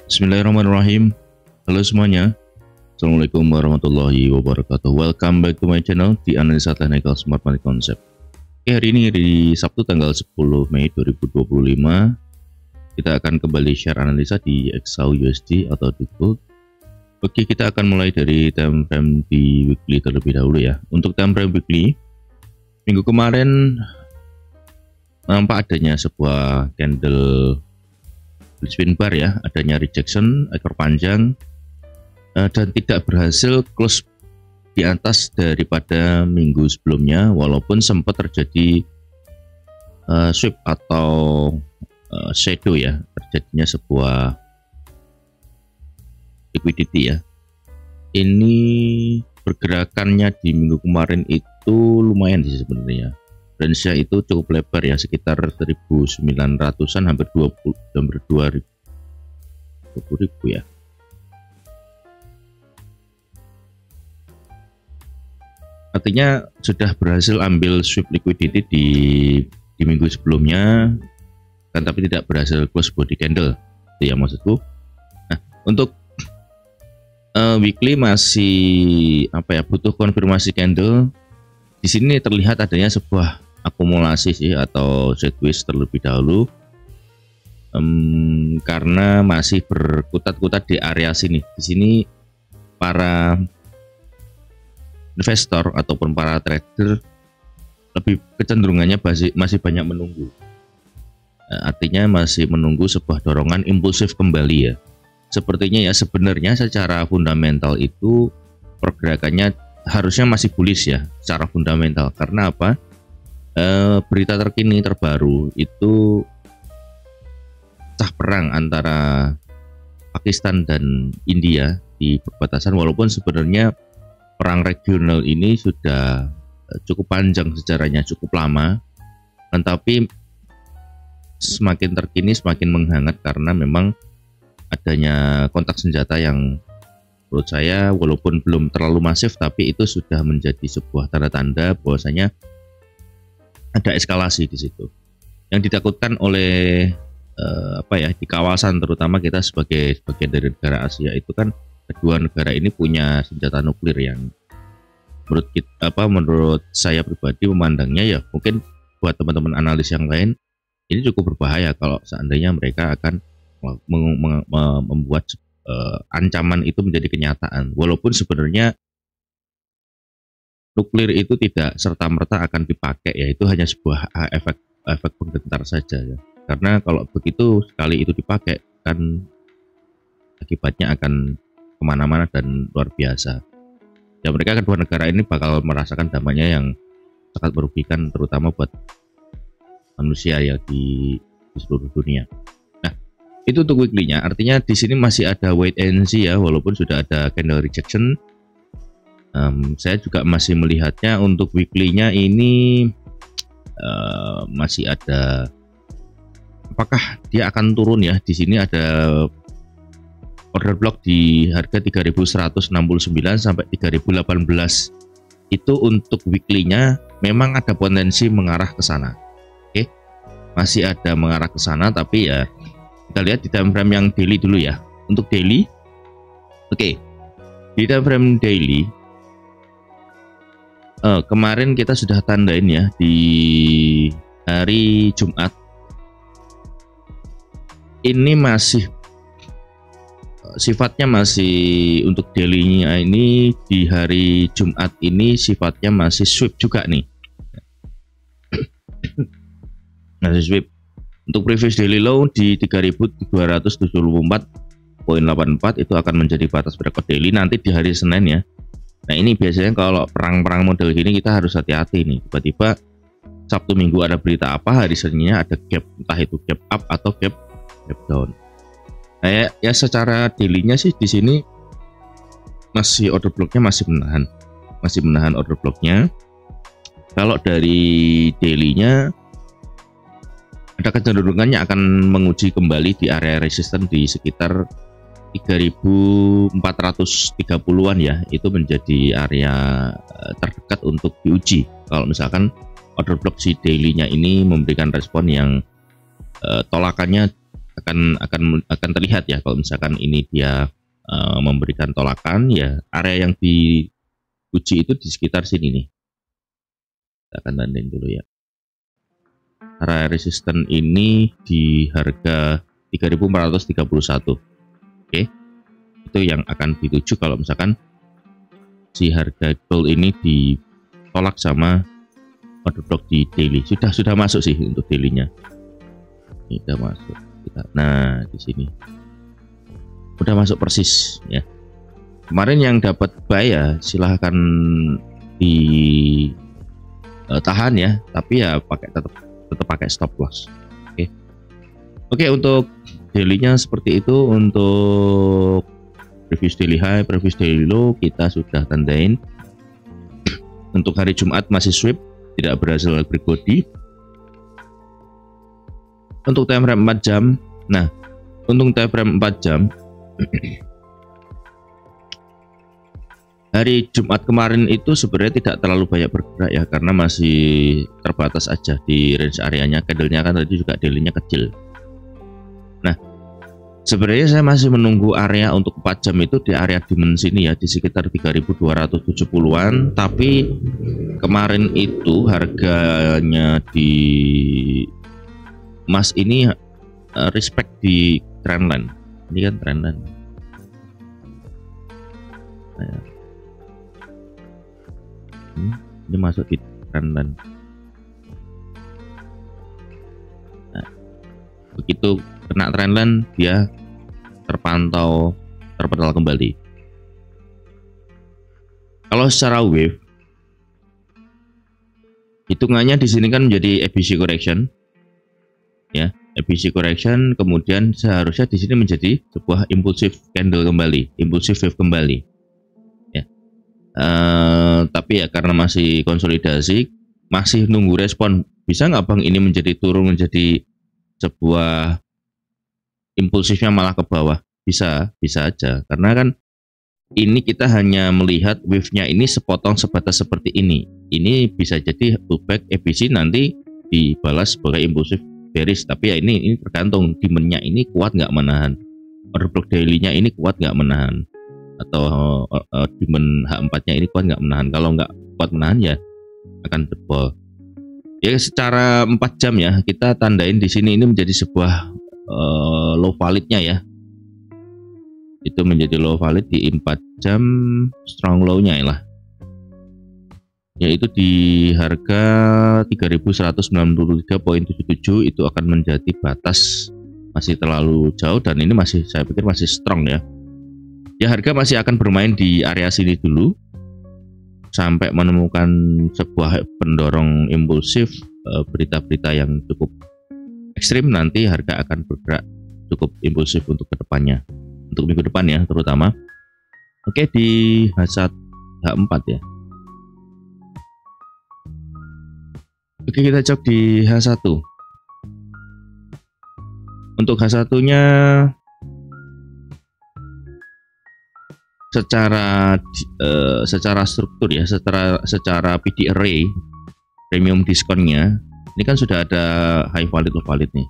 Bismillahirrahmanirrahim. Halo semuanya, Assalamualaikum warahmatullahi wabarakatuh. Welcome back to my channel di Analisa Technical Smart Money Concept. Oke, hari ini di Sabtu tanggal 10 Mei 2025 kita akan kembali share analisa di XAU USD atau di Gold. Oke, kita akan mulai dari time frame di weekly terlebih dahulu ya. Untuk time frame weekly, minggu kemarin nampak adanya sebuah candle spin bar ya, adanya rejection ekor panjang dan tidak berhasil close di atas daripada minggu sebelumnya, walaupun sempat terjadi sweep atau shadow ya, terjadinya sebuah liquidity ya. Ini pergerakannya di minggu kemarin itu lumayan sih sebenarnya. Range-nya itu cukup lebar ya, sekitar 1900-an, hampir 20.000 ya. Artinya sudah berhasil ambil sweep liquidity di minggu sebelumnya, kan, tapi tidak berhasil close body candle, itu ya maksudku. Nah, untuk weekly masih butuh konfirmasi candle. Di sini terlihat adanya sebuah akumulasi sih atau sideways terlebih dahulu, karena masih berkutat-kutat di area sini. Di sini para investor ataupun para trader lebih kecenderungannya masih banyak menunggu. Artinya masih menunggu sebuah dorongan impulsif kembali ya. Sepertinya ya, sebenarnya secara fundamental itu pergerakannya harusnya masih bullish ya secara fundamental. Karena apa? Berita terkini terbaru itu pecah perang antara Pakistan dan India di perbatasan, walaupun sebenarnya perang regional ini sudah cukup panjang sejarahnya, cukup lama, tetapi semakin terkini semakin menghangat karena memang adanya kontak senjata yang menurut saya walaupun belum terlalu masif, tapi itu sudah menjadi sebuah tanda-tanda bahwasanya ada eskalasi di situ. Yang ditakutkan oleh di kawasan, terutama kita sebagai bagian dari negara Asia, itu kan kedua negara ini punya senjata nuklir yang menurut saya pribadi memandangnya ya, mungkin buat teman-teman analis yang lain ini cukup berbahaya kalau seandainya mereka akan membuat ancaman itu menjadi kenyataan. Walaupun sebenarnya nuklir itu tidak serta-merta akan dipakai ya, itu hanya sebuah efek penggentar saja ya. Karena kalau begitu sekali itu dipakai kan akibatnya akan kemana-mana dan luar biasa. Ya, mereka kedua negara ini bakal merasakan dampaknya yang sangat merugikan, terutama buat manusia ya di seluruh dunia. Itu untuk weekly-nya, artinya di sini masih ada wait and see ya, walaupun sudah ada candle rejection. Saya juga masih melihatnya untuk weekly-nya ini masih ada, apakah dia akan turun ya. Di sini ada order block di harga 3169 sampai 3018. Itu untuk weekly-nya memang ada potensi mengarah ke sana. Oke. Masih ada mengarah ke sana, tapi ya kita lihat di time frame yang daily dulu ya. Untuk daily, oke, di time frame daily kemarin kita sudah tandain ya di hari Jumat. Ini masih sifatnya masih untuk daily-nya ini di hari Jumat ini sifatnya masih sweep juga nih. Masih sweep. Untuk previous daily low di 3274.84 itu akan menjadi batas berikut daily nanti di hari Senin ya. Nah, ini biasanya kalau perang-perang model gini kita harus hati-hati nih. Tiba-tiba Sabtu Minggu ada berita apa, hari Seninnya ada gap, entah itu gap up atau gap down. Nah, ya secara daily-nya sih di sini masih order blocknya masih menahan order blocknya. Kalau dari daily-nya ada kecenderungannya akan menguji kembali di area resisten di sekitar 3430-an ya. Itu menjadi area terdekat untuk diuji. Kalau misalkan order block si daily-nya ini memberikan respon yang tolakannya akan terlihat ya. Kalau misalkan ini dia memberikan tolakan, ya area yang diuji itu di sekitar sini nih. Kita akan tanding dulu ya. Area resisten ini di harga 3.431. Oke, itu yang akan dituju kalau misalkan si harga gold ini ditolak sama order block di daily. Sudah masuk sih untuk daily-nya. Ini udah masuk. Nah, di sini udah masuk persis ya. Kemarin yang dapat buy ya silahkan ditahan ya, tapi ya tetap pakai stop loss. Oke, untuk daily-nya seperti itu. Untuk previous daily high, previous daily low kita sudah tandain. Untuk hari Jumat masih sweep, tidak berhasil break body. Untuk time frame 4 jam, nah untuk time frame 4 jam hari Jumat kemarin itu sebenarnya tidak terlalu banyak bergerak ya, karena masih terbatas aja di range areanya. Candle-nya kan tadi juga daily-nya kecil. Nah, sebenarnya saya masih menunggu area untuk 4 jam itu di area demand sini ya, di sekitar 3.270-an. Tapi kemarin itu harganya di emas ini respect di trendline. Ini kan trendline. Nah, ini masuk di trendline. Nah, begitu kena trendline dia terpantau terpedal kembali. Kalau secara wave hitungannya di sini kan menjadi ABC correction ya, ABC correction, kemudian seharusnya di sini menjadi sebuah impulsive candle kembali, impulsive wave kembali ya. Tapi ya karena masih konsolidasi, masih nunggu respon. Bisa nggak Bang ini menjadi turun menjadi sebuah impulsifnya malah ke bawah? Bisa aja, karena kan ini kita hanya melihat wave-nya ini sepotong sebatas seperti ini. Ini bisa jadi pullback ABC nanti dibalas sebagai impulsif bearish. Tapi ya ini tergantung demand-nya ini kuat nggak menahan, order block daily-nya ini kuat nggak menahan, atau demand H4-nya ini kuat nggak menahan. Kalau nggak kuat menahan ya akan jebol. Ya secara 4 jam ya kita tandain di sini ini menjadi sebuah low valid-nya ya. Itu menjadi low valid di 4 jam, strong low-nya lah. Yaitu di harga 3.193.77 itu akan menjadi batas, masih terlalu jauh dan ini masih, saya pikir masih strong ya. Ya harga masih akan bermain di area sini dulu sampai menemukan sebuah pendorong impulsif, berita-berita yang cukup ekstrim, nanti harga akan bergerak cukup impulsif untuk kedepannya, untuk minggu depan ya terutama. Oke, di H4 ya. Oke, kita cek di H1. Untuk H1-nya secara struktur ya, secara PD array premium diskonnya ini kan sudah ada high valid, low valid nih.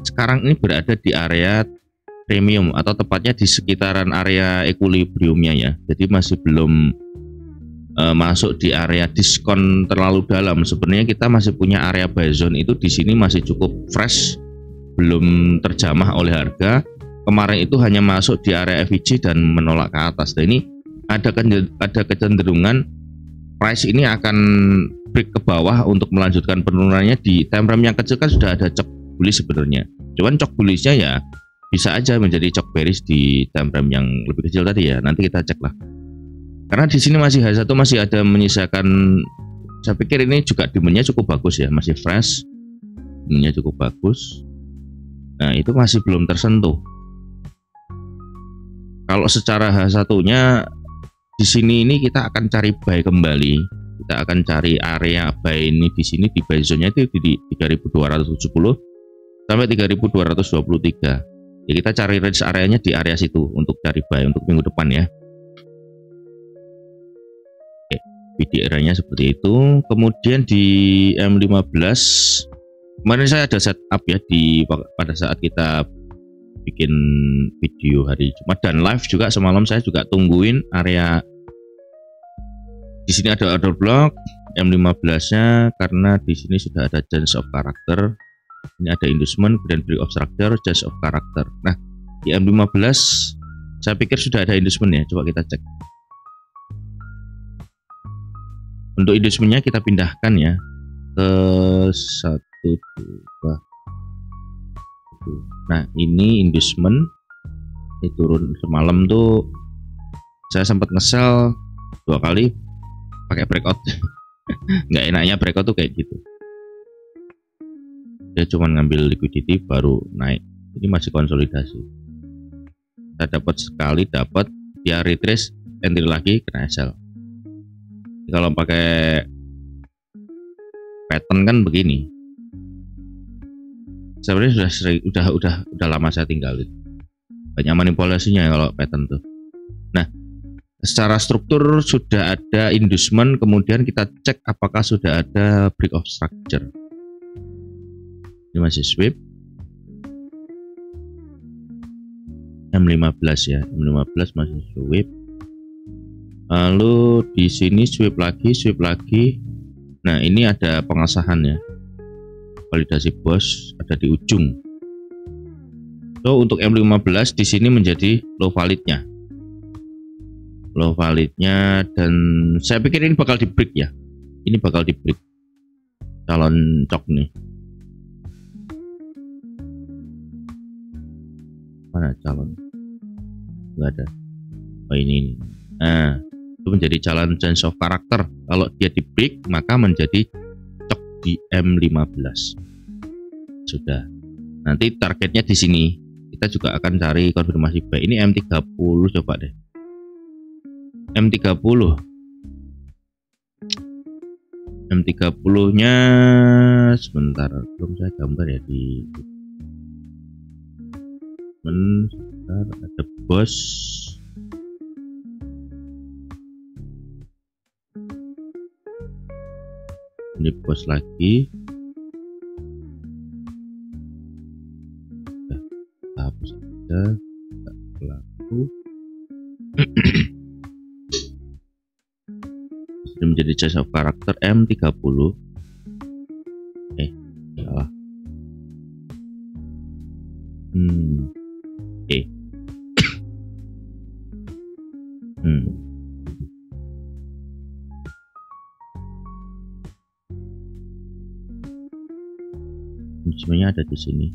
Sekarang ini berada di area premium atau tepatnya di sekitaran area equilibriumnya ya. Jadi masih belum masuk di area diskon terlalu dalam. Sebenarnya kita masih punya area buy zone itu di sini masih cukup fresh, belum terjamah oleh harga. Kemarin itu hanya masuk di area FVG dan menolak ke atas. Nah, ini ada kecenderungan price ini akan break ke bawah untuk melanjutkan penurunannya. Di time frame yang kecil kan sudah ada cok bullish sebenarnya. Cuman cok bullishnya ya bisa aja menjadi cok bearish di time frame yang lebih kecil tadi ya. Nanti kita cek lah. Karena di sini masih H1 masih ada menyisakan, saya pikir ini juga demandnya cukup bagus ya, masih fresh, demandnya cukup bagus. Nah itu masih belum tersentuh. Kalau secara H1-nya di sini ini kita akan cari buy kembali, kita akan cari area buy ini di sini di buy zone-nya itu di 3.270 sampai 3.223. Ya kita cari range areanya di area situ untuk cari buy untuk minggu depan ya. PDR-nya seperti itu. Kemudian di M15 kemarin saya ada setup ya pada saat kita bikin video hari Jumat dan live juga semalam. Saya juga tungguin area di sini ada order block M15-nya karena di sini sudah ada change of character. Ini ada inducement, kemudian break of structure, change of character. Nah, di M15 saya pikir sudah ada inducement ya. Coba kita cek. Untuk inducement-nya kita pindahkan ya ke 1, 2. Nah, ini inducement. Ini turun semalam tuh saya sempat nge-sell 2 kali pakai breakout. Nggak enaknya breakout tuh kayak gitu. Dia cuma ngambil liquidity baru naik. Ini masih konsolidasi. Kita dapat sekali, dapat dia retrace, entry lagi, kena sell. Kalau pakai pattern kan begini. Sebenarnya udah lama saya tinggalin. Banyak manipulasinya kalau pattern tuh. Nah, secara struktur sudah ada inducement, kemudian kita cek apakah sudah ada break of structure. Ini masih sweep. M15 ya, M15 masih sweep. Lalu di sini sweep lagi. Nah, ini ada pengesahan ya. Validasi bos ada di ujung. So, untuk M15 di sini menjadi low validnya. Dan saya pikir ini bakal di break ya. Ini bakal di break. Calon cok nih. Mana calon? Enggak ada. Oh, ini. Nah, itu menjadi calon change of character. Kalau dia di break maka menjadi cok di M15. Sudah. Nanti targetnya di sini. Kita juga akan cari konfirmasi buy. Ini M30 coba deh. M30 nya sebentar, belum saya gambar ya di sebentar, ada bos. Ini bos lagi. Hapus saja, tak berlaku. Menjadi change of character M30. Salah. Sebenarnya ada di sini.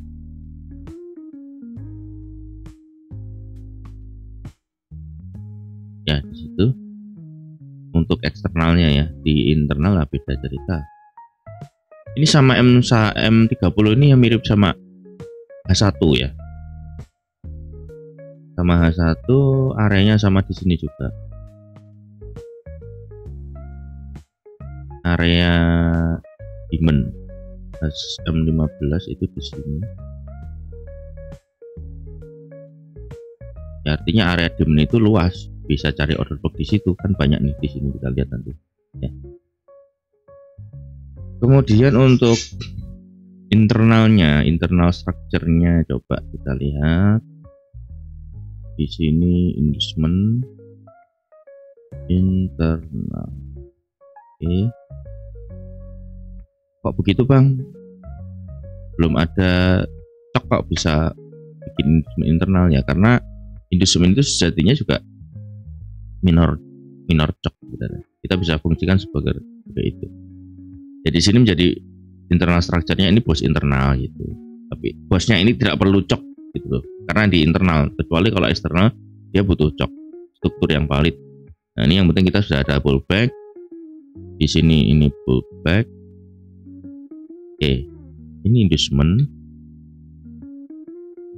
Ya, di situ. Untuk eksternalnya ya, di internal lah beda cerita. Ini sama M30 ini yang mirip sama H1 ya. Sama H1, areanya sama di sini juga. Area demand M15 itu di sini. Ya, artinya area demand itu luas. Bisa cari order block di situ kan banyak nih di sini, kita lihat nanti ya. Kemudian untuk internalnya, internal structure-nya coba kita lihat di sini. Inducement internal. Kok begitu bang? Belum ada cok kok bisa bikin inducement internal ya, karena inducement itu sejatinya juga minor cok gitu. Kita bisa fungsikan sebagai itu. Jadi sini menjadi internal structure-nya ini bos internal gitu. Tapi bosnya ini tidak perlu cok gitu loh. Karena di internal, kecuali kalau eksternal dia butuh cok struktur yang valid. Nah, ini yang penting kita sudah ada pullback. Di sini ini pullback. Oke. Ini inducement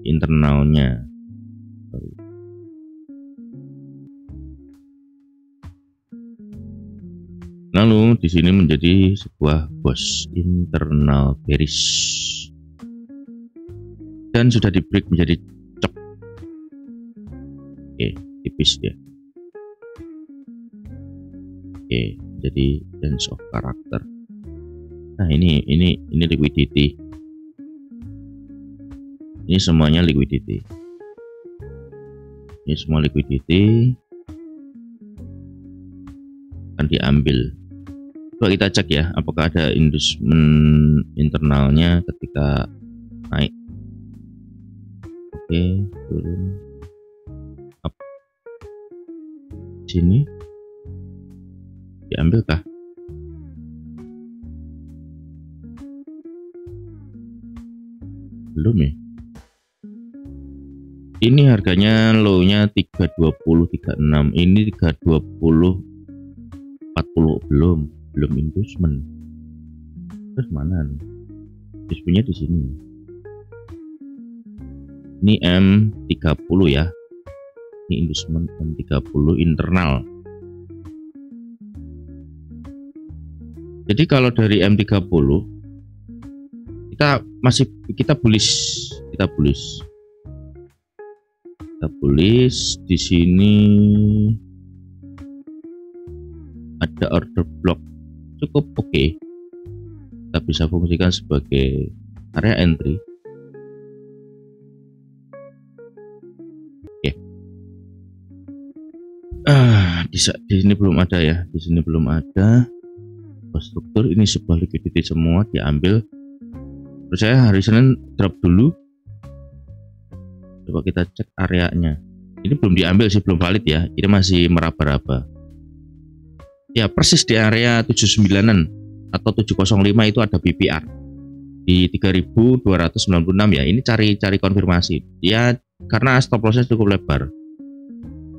internalnya. Lalu di sini menjadi sebuah bos internal bearish dan sudah di break menjadi cok. Oke, tipis dia. Oke, menjadi change of character. Nah, ini liquidity. Ini semuanya liquidity. Ini semua liquidity akan diambil. Coba kita cek ya, apakah ada inducement internalnya ketika naik. Oke, turun up. Sini diambilkah? Belum ya. Ini harganya low-nya 320 36, ini 320 40, belum inducement. Terus mana nih? Inducementnya di sini. Ini M30 ya. Ini inducement M30 internal. Jadi kalau dari M30 kita bullish di sini. Ada order block cukup oke. Kita bisa fungsikan sebagai area entry. Oke. Di sini belum ada ya. Di sini belum ada. Struktur ini sebuah liquidity semua diambil. Terus saya hari Senin drop dulu. Coba kita cek areanya. Ini belum diambil sih, belum valid ya. Ini masih meraba-raba. Ya, persis di area 79-an atau 705 itu ada BPR di 3296 ya. Ini cari konfirmasi. Ya, karena stop lossnya cukup lebar.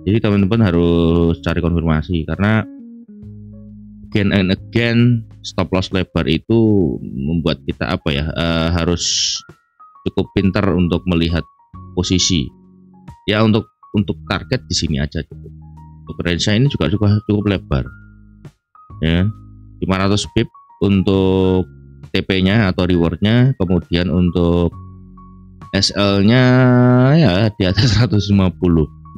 Jadi teman-teman harus cari konfirmasi karena again and again stop loss lebar itu membuat kita harus cukup pintar untuk melihat posisi. Ya, untuk target di sini aja cukup. Untuk range ini juga cukup lebar. Ya, 500 pip untuk TP-nya atau rewardnya, kemudian untuk SL-nya ya di atas 150.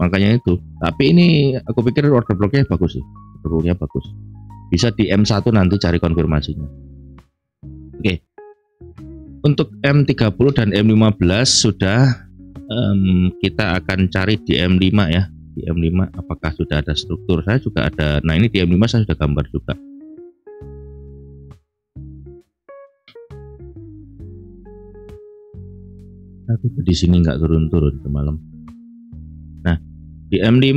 Makanya itu. Tapi ini aku pikir order blocknya bagus sih. Order blocknya bagus. Bisa di M1 nanti cari konfirmasinya. Oke. Untuk M30 dan M15 sudah, kita akan cari di M5 ya. Di M5 apakah sudah ada struktur. Saya juga ada. Nah, ini di M5 saya sudah gambar juga. Tapi di sini nggak turun-turun semalam. Nah, di M5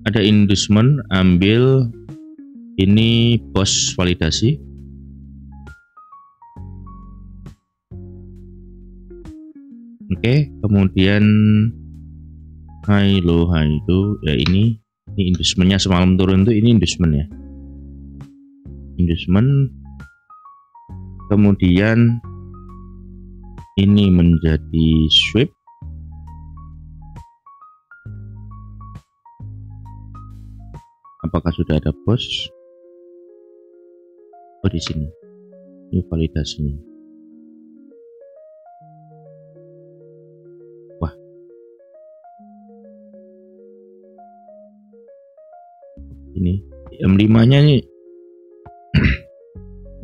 ada inducement, ambil. Ini pos validasi. Oke, kemudian high low itu ya ini inducementnya semalam turun tuh, ini inducement ya. Inducement. Kemudian ini menjadi sweep. Apakah sudah ada pos? Oh, di sini. Ini validasinya. Wah. Ini M5-nya nih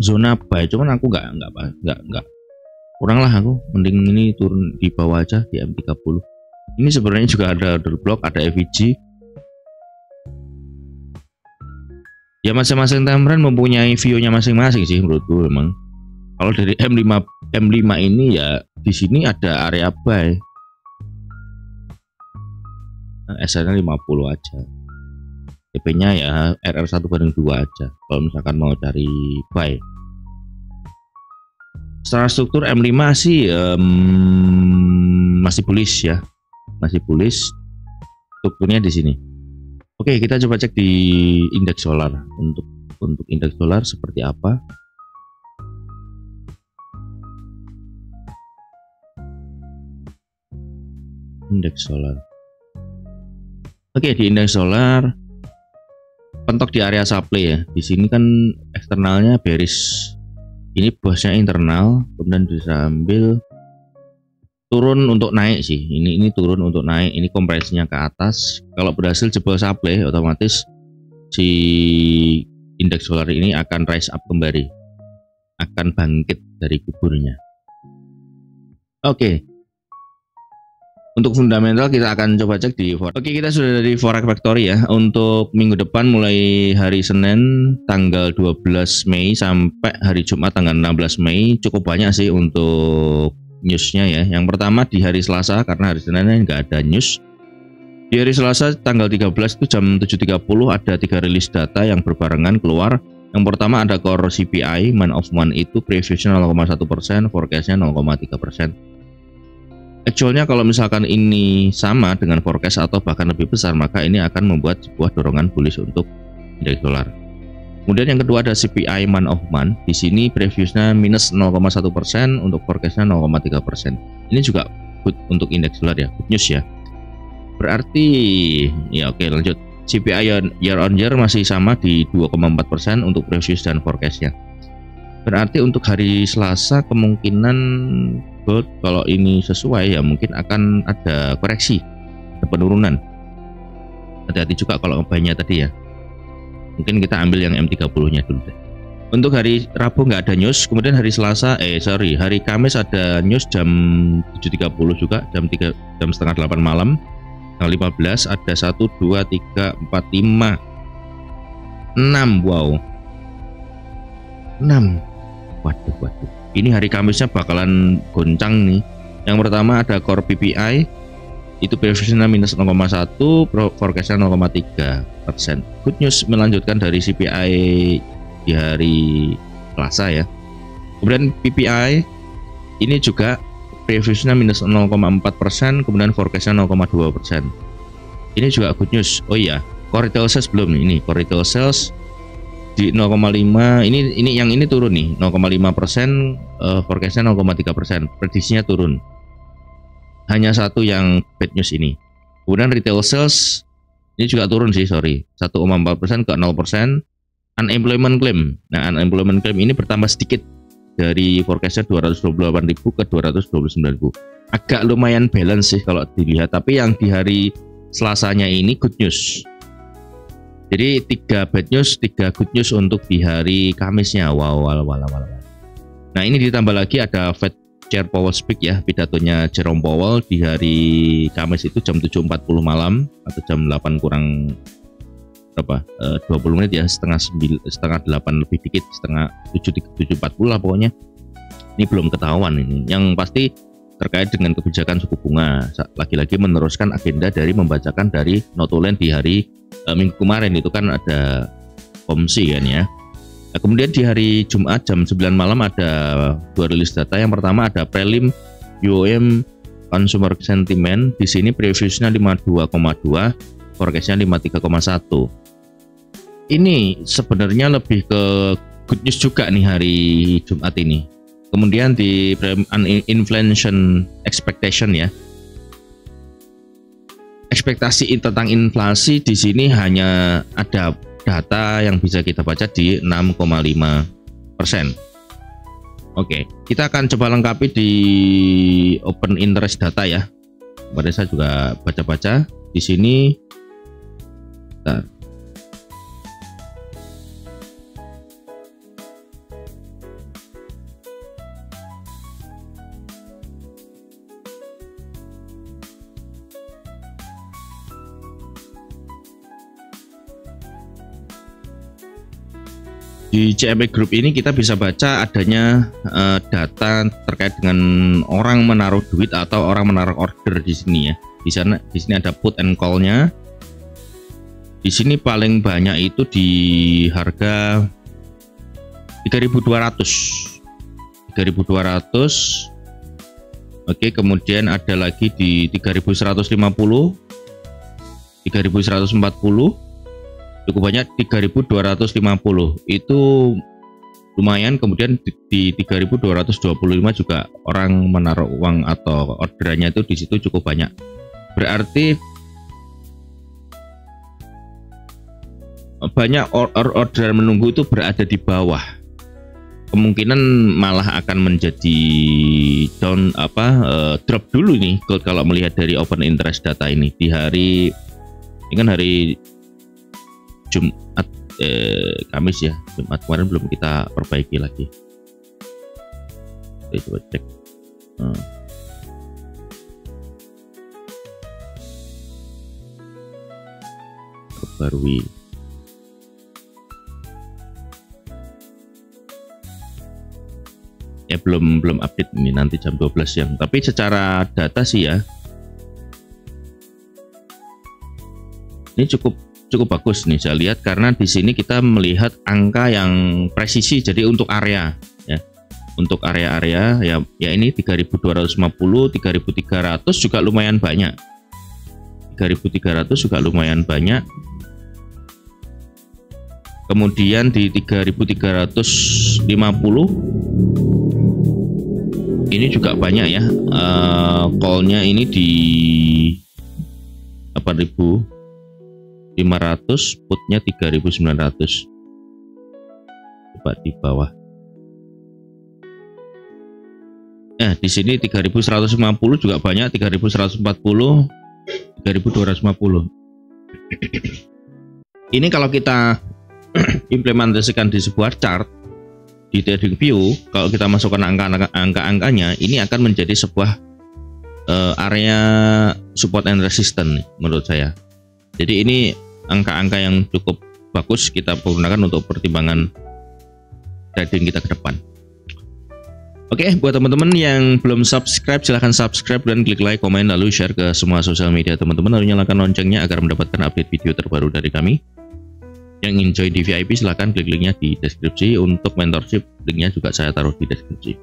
zona buy, cuman aku nggak kurang lah, aku mending ini turun di bawah aja di M30. Ini sebenarnya juga ada order block, ada FVG. Ya, masing-masing time frame mempunyai view-nya masing-masing sih menurutku memang. Kalau dari M5 ini ya di sini ada area buy. SL-nya 50 aja. TP-nya ya RR1/2 aja kalau misalkan mau cari buy. Secara struktur M5 sih masih bullish ya. Masih bullish. Strukturnya di sini. Oke, kita coba cek di indeks solar. Untuk indeks solar seperti apa? Indeks solar. Oke, di indeks solar pentok di area supply ya. Di sini kan eksternalnya bearish. Ini bosnya internal, kemudian bisa ambil turun untuk naik sih. Ini turun untuk naik. Ini kompresinya ke atas. Kalau berhasil jebol supply, otomatis si indeks dolar ini akan rise up kembali, akan bangkit dari kuburnya. Oke. Untuk fundamental kita akan coba cek di Forex. Oke, kita sudah dari Forex Factory ya. Untuk minggu depan mulai hari Senin tanggal 12 Mei sampai hari Jumat tanggal 16 Mei cukup banyak sih untuk newsnya ya. Yang pertama di hari Selasa, karena hari Senin nggak ada news. Di hari Selasa tanggal 13 itu jam 7.30 ada 3 rilis data yang berbarengan keluar. Yang pertama ada core CPI month of month, itu previousnya 0,1%, forecastnya 0,3%. Actualnya kalau misalkan ini sama dengan forecast atau bahkan lebih besar, maka ini akan membuat sebuah dorongan bullish untuk indeks dolar. Kemudian yang kedua ada CPI month of month. Di sini previousnya minus 0,1%, untuk forecastnya 0,3%. Ini juga good untuk indeks dolar ya, good news ya. Berarti ya oke, lanjut. CPI year on year masih sama di 2,4% untuk previous dan forecastnya. Berarti untuk hari Selasa kemungkinan gold kalau ini sesuai ya mungkin akan ada koreksi, ada penurunan. Hati-hati juga kalau ngebaynya tadi ya. Mungkin kita ambil yang M30 nya dulu deh. Untuk hari Rabu nggak ada news. Kemudian hari Selasa hari Kamis ada news jam 7.30 juga, jam setengah 8 malam. Tanggal 15 ada 1, 2, 3, 4, 5, 6. Wow, 6. Waduh. Ini hari Kamisnya bakalan goncang nih. Yang pertama ada core PPI, itu previousnya minus 0,1, forecastnya 0,3%. Good news melanjutkan dari CPI di hari Selasa ya. Kemudian PPI ini juga previousnya minus 0,4%, kemudian forecastnya 0,2%. Ini juga good news. Oh iya, core retail sales belum nih. Ini core retail sales di 0,5, ini yang ini turun nih 0,5%, forecastnya 0,3%, prediksinya turun. Hanya satu yang bad news ini. Kemudian retail sales ini juga turun sih, 1,4% ke 0%. Unemployment claim, nah unemployment claim ini bertambah sedikit dari forecastnya 228.000 ke 229.000. Agak lumayan balance sih kalau dilihat, tapi yang di hari Selasanya ini good news. Jadi 3 bad news, 3 good news untuk di hari Kamisnya. Wow. Nah ini ditambah lagi ada Fed Chair Powell speak ya, pidatonya Jerome Powell di hari Kamis itu jam 7.40 malam atau jam 8 kurang berapa? 20 menit ya, setengah 8 lebih dikit, setengah 7.40 lah pokoknya. Ini belum ketahuan ini. Yang pasti terkait dengan kebijakan suku bunga. Lagi-lagi meneruskan agenda dari membacakan dari notulen di hari minggu kemarin itu kan ada komsi kan ya. Nah, kemudian di hari Jumat jam 9 malam ada 2 rilis data. Yang pertama ada prelim UOM Consumer Sentiment. Di sini previousnya 52,2, forecastnya 53,1. Ini sebenarnya lebih ke good news juga nih hari Jumat ini. Kemudian di inflation expectation ya. Ekspektasi tentang inflasi di sini hanya ada data yang bisa kita baca di 6,5%. Oke, kita akan coba lengkapi di open interest data ya. Kemarin saya juga baca-baca di sini. Bentar. Di CME Group ini kita bisa baca adanya data terkait dengan orang menaruh duit atau orang menaruh order di sini ya. Di sini ada put and call-nya. Di sini paling banyak itu di harga 3.200. Oke, kemudian ada lagi di 3.150, 3.140. Cukup banyak 3.250 itu lumayan. Kemudian di 3.225 juga orang menaruh uang atau orderannya itu di situ cukup banyak. Berarti banyak orderan menunggu itu berada di bawah. Kemungkinan malah akan menjadi down drop dulu nih kalau melihat dari open interest data ini di hari ini kan hari Jumat Kamis ya, Jumat kemarin belum kita perbaiki lagi. Kita coba cek. Perbarui. Ya belum update ini, nanti jam 12 siang. Tapi secara data sih ya, ini cukup bagus nih saya lihat, karena di sini kita melihat angka yang presisi. Jadi untuk area ya, untuk area-area ya ini 3.250, 3.300 juga lumayan banyak. 3.300 juga lumayan banyak. Kemudian di 3.350 ini juga banyak ya. Call-nya ini di 8.500, put-nya 3.900. Coba di bawah. Di sini 3.150 juga banyak, 3.140, 3.250. Ini kalau kita implementasikan di sebuah chart di TradingView, kalau kita masukkan angka-angkanya, ini akan menjadi sebuah area support and resistance menurut saya. Jadi ini angka-angka yang cukup bagus kita gunakan untuk pertimbangan trading kita ke depan. Oke, buat teman-teman yang belum subscribe, silahkan subscribe dan klik like, komen, lalu share ke semua sosial media teman-teman, lalu nyalakan loncengnya agar mendapatkan update video terbaru dari kami. Yang ingin join di VIP silahkan klik linknya di deskripsi. Untuk mentorship, linknya juga saya taruh di deskripsi.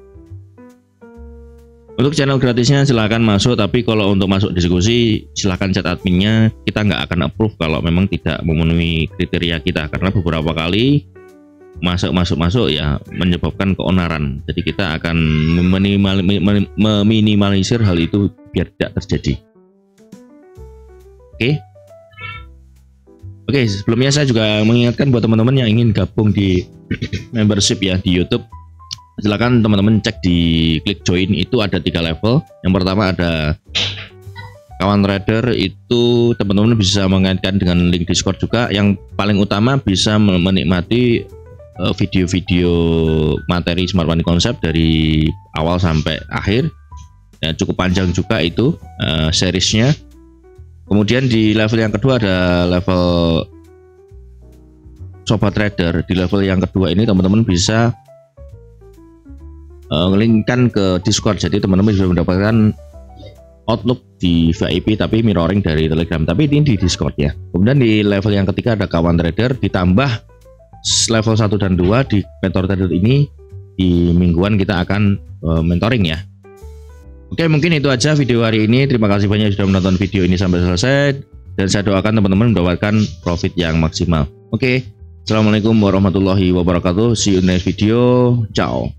Untuk channel gratisnya silahkan masuk, tapi kalau untuk masuk diskusi silahkan chat adminnya. Kita nggak akan approve kalau memang tidak memenuhi kriteria kita, karena beberapa kali masuk ya menyebabkan keonaran. Jadi kita akan meminimalisir hal itu biar tidak terjadi. Oke, sebelumnya saya juga mengingatkan buat teman-teman yang ingin gabung di membership ya di YouTube, silakan teman-teman cek di klik join, itu ada 3 level. Yang pertama ada kawan trader, itu teman-teman bisa mengaitkan dengan link Discord juga. Yang paling utama bisa menikmati video-video materi Smart Money Concept dari awal sampai akhir ya, cukup panjang juga itu seriesnya. Kemudian di level yang kedua ada level sobat trader. Di level yang kedua ini teman-teman bisa linkkan ke Discord, jadi teman-teman bisa mendapatkan Outlook di VIP tapi mirroring dari Telegram, tapi ini di Discord ya. Kemudian di level yang ketiga ada kawan trader, ditambah level 1 dan 2 di mentor trader ini. Di mingguan kita akan mentoring ya. Oke, mungkin itu aja video hari ini. Terima kasih banyak sudah menonton video ini sampai selesai, dan saya doakan teman-teman mendapatkan profit yang maksimal. Oke, assalamualaikum warahmatullahi wabarakatuh. See you next video. Ciao.